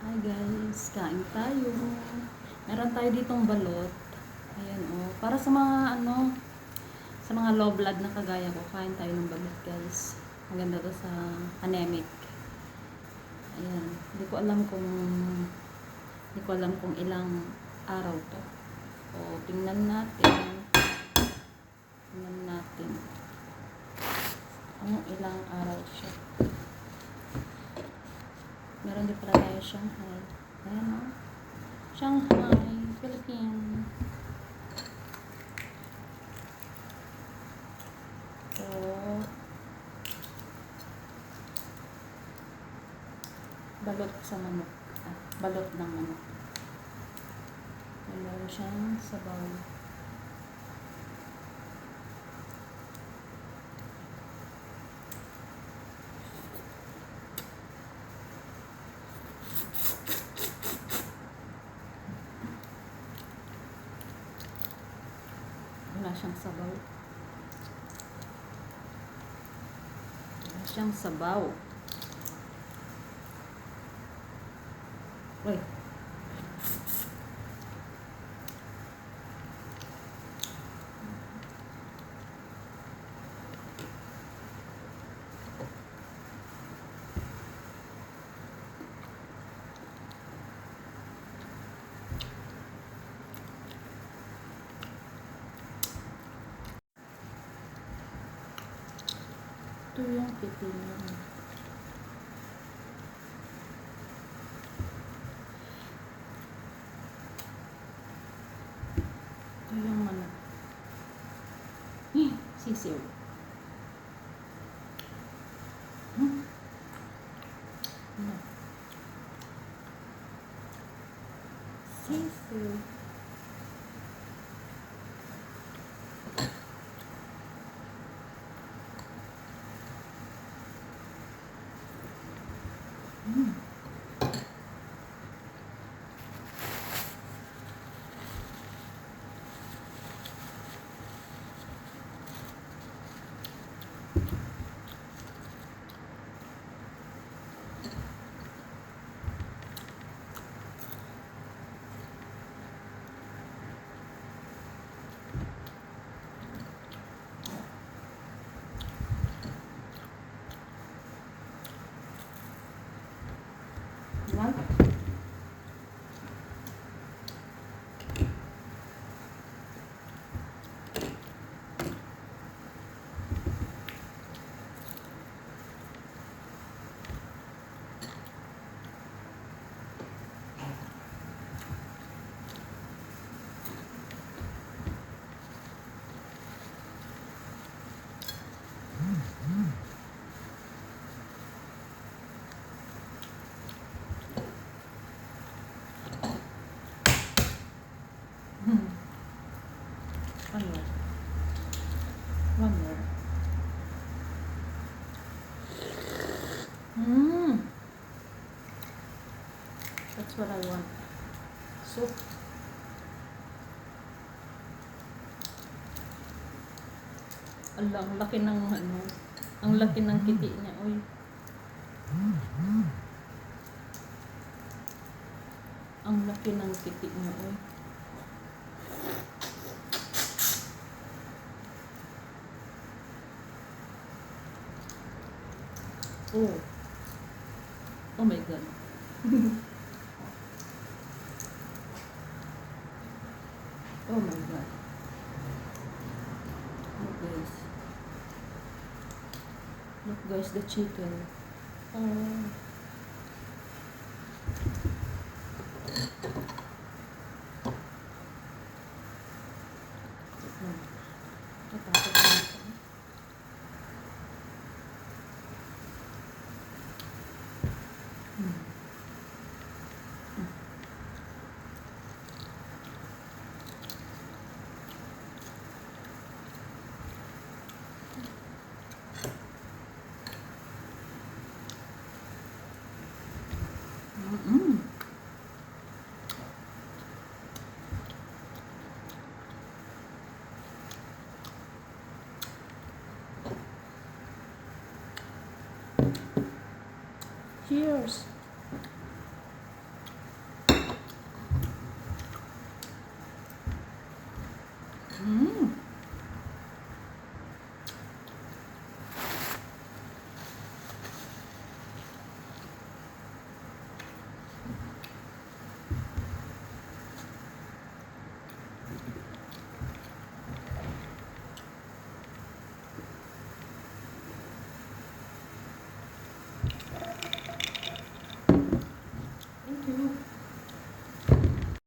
Hi guys, kain tayo. Meron tayo ditong balot. Ayan oh, para sa mga sa mga low blood na kagaya ko, kain tayo ng balot guys. Maganda to sa anemic. Ayan, hindi ko alam kung ilang araw to. O tingnan natin. Tingnan natin. Kung ilang araw siya. Meron din pala tayo Shanghai. Ayan o. Shanghai, Philippines. So, balot sa manok. Balot ng manok. Meron siyang sabaw. Wala siyang sabaw. Wala siyang sabaw. Uy. Ito yung piti niya. Ito yung manok. Sisiw. Ano? Sisiw. What? One more. One more. That's what I want. Soup. Ala, ang laki ng ang laki ng kiti niya, oy. Ang laki ng kiti niya, oy. Oh. Oh my God. Oh my God. Look guys. Look guys, the chicken. Oh. Tapos natin. Cheers!